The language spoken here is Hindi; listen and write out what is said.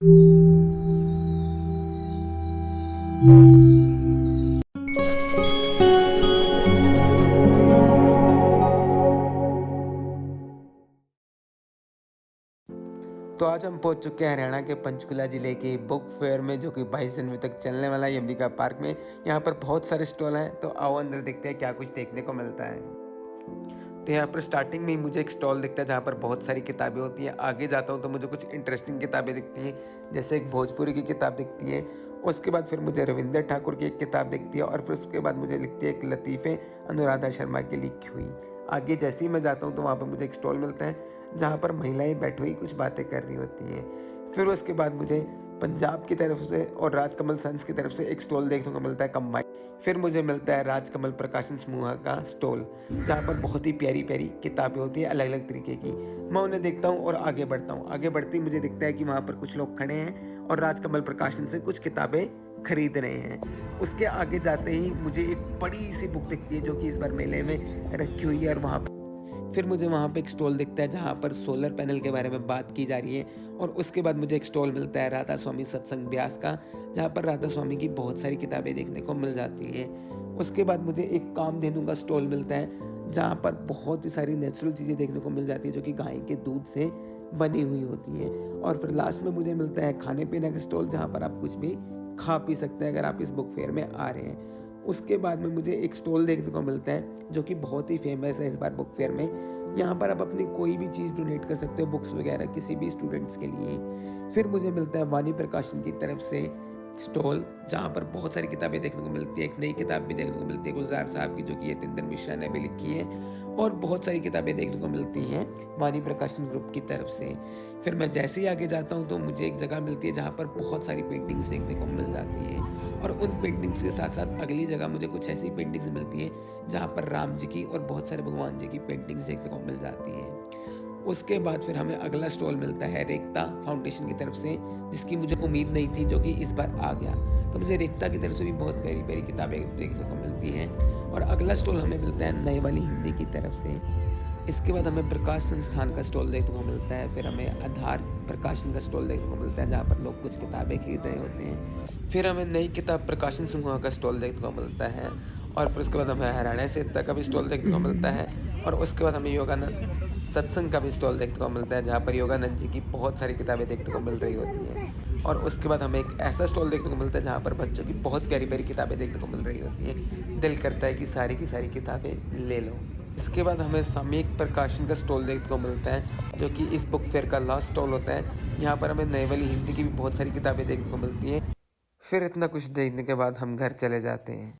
तो आज हम पहुंच चुके हैं हरियाणा के पंचकुला ज़िले के बुक फेयर में, जो कि 22 जनवरी तक चलने वाला है यमलिका पार्क में। यहाँ पर बहुत सारे स्टॉल हैं, तो आओ अंदर देखते हैं क्या कुछ देखने को मिलता है। तो यहाँ पर स्टार्टिंग में ही मुझे एक स्टॉल दिखता है जहाँ पर बहुत सारी किताबें होती हैं। आगे जाता हूँ तो मुझे कुछ इंटरेस्टिंग किताबें दिखती हैं, जैसे एक भोजपुरी की किताब दिखती है। उसके बाद फिर मुझे रविंद्र ठाकुर की एक किताब दिखती है, और फिर उसके बाद मुझे लिखती है एक लतीफ़े अनुराधा शर्मा की लिखी हुई। आगे जैसे ही मैं जाता हूँ तो वहाँ पर मुझे एक स्टॉल मिलता है जहाँ पर महिलाएं बैठी हुई कुछ बातें कर रही होती हैं। फिर उसके बाद मुझे पंजाब की तरफ से और राजकमल सन्स की तरफ से एक स्टॉल देखने को मिलता है कंबाइन। फिर मुझे मिलता है राजकमल प्रकाशन समूह का स्टॉल, जहाँ पर बहुत ही प्यारी प्यारी किताबें होती है अलग अलग तरीके की। मैं उन्हें देखता हूँ और आगे बढ़ता हूँ। आगे बढ़ते ही मुझे दिखता है कि वहाँ पर कुछ लोग खड़े हैं और राजकमल प्रकाशन से कुछ किताबें खरीद रहे हैं। उसके आगे जाते ही मुझे एक बड़ी सी बुक दिखती है जो कि इस बार मेले में रखी हुई है। और फिर मुझे वहाँ पे एक स्टॉल दिखता है जहाँ पर सोलर पैनल के बारे में बात की जा रही है। और उसके बाद मुझे एक स्टॉल मिलता है राधा स्वामी सत्संग ब्यास का, जहाँ पर राधा स्वामी की बहुत सारी किताबें देखने को मिल जाती हैं। उसके बाद मुझे एक कामधेनु का स्टॉल मिलता है जहाँ पर बहुत ही सारी नेचुरल चीज़ें देखने को मिल जाती है जो कि गाय के दूध से बनी हुई होती हैं। और फिर लास्ट में मुझे मिलता है खाने पीने का स्टॉल, जहाँ पर आप कुछ भी खा पी सकते हैं अगर आप इस बुक फेयर में आ रहे हैं। उसके बाद में मुझे एक स्टॉल देखने को मिलता है जो कि बहुत ही फेमस है इस बार बुक फेयर में। यहाँ पर आप अपनी कोई भी चीज़ डोनेट कर सकते हो, बुक्स वगैरह किसी भी स्टूडेंट्स के लिए। फिर मुझे मिलता है वाणी प्रकाशन की तरफ से स्टॉल, जहाँ पर बहुत सारी किताबें देखने को मिलती है। एक नई किताब भी देखने को मिलती है गुलजार साहब की, जो कि यतीन्द्र मिश्रा ने भी लिखी है। और बहुत सारी किताबें देखने को मिलती हैं वाणी प्रकाशन ग्रुप की तरफ से। फिर मैं जैसे ही आगे जाता हूँ तो मुझे एक जगह मिलती है जहाँ पर बहुत सारी पेंटिंग्स देखने को मिल जाती हैं। और उन पेंटिंग्स के साथ साथ अगली जगह मुझे कुछ ऐसी पेंटिंग्स मिलती हैं जहाँ पर राम जी की और बहुत सारे भगवान जी की पेंटिंग्स देखने को मिल जाती हैं। उसके बाद फिर हमें अगला स्टॉल मिलता है रेखता फाउंडेशन की तरफ से, जिसकी मुझे उम्मीद नहीं थी, जो कि इस बार आ गया। तो मुझे रेखता की तरफ से भी बहुत प्यारी प्यारी किताबें देखने को मिलती हैं। और अगला स्टॉल हमें मिलता है नए वाली हिंदी की तरफ से। इसके बाद हमें प्रकाश संस्थान का स्टॉल देखने को मिलता है। फिर हमें आधार प्रकाशन का स्टॉल देखने को मिलता है जहाँ पर लोग कुछ किताबें खरीद रहे होते हैं। फिर हमें नई किताब प्रकाशन समूह का स्टॉल देखने को मिलता है। और फिर उसके बाद हमें हरियाणा से का भी स्टॉल देखने को मिलता है। और उसके बाद हमें योगानंद सत्संग का भी स्टॉल देखने को मिलता है जहाँ पर योगानंद जी की बहुत सारी किताबें देखने को मिल रही होती हैं। और उसके बाद हमें एक ऐसा स्टॉल देखने को मिलता है जहाँ पर बच्चों की बहुत प्यारी प्यारी किताबें देखने को मिल रही होती हैं। दिल करता है कि सारी की सारी किताबें ले लो। इसके बाद हमें सामयिक प्रकाशन का स्टॉल देखने को मिलता है, जो कि इस बुक फेयर का लास्ट स्टॉल होता है। यहाँ पर हमें नई वाली हिंदी की भी बहुत सारी किताबें देखने को मिलती हैं। फिर इतना कुछ देखने के बाद हम घर चले जाते हैं।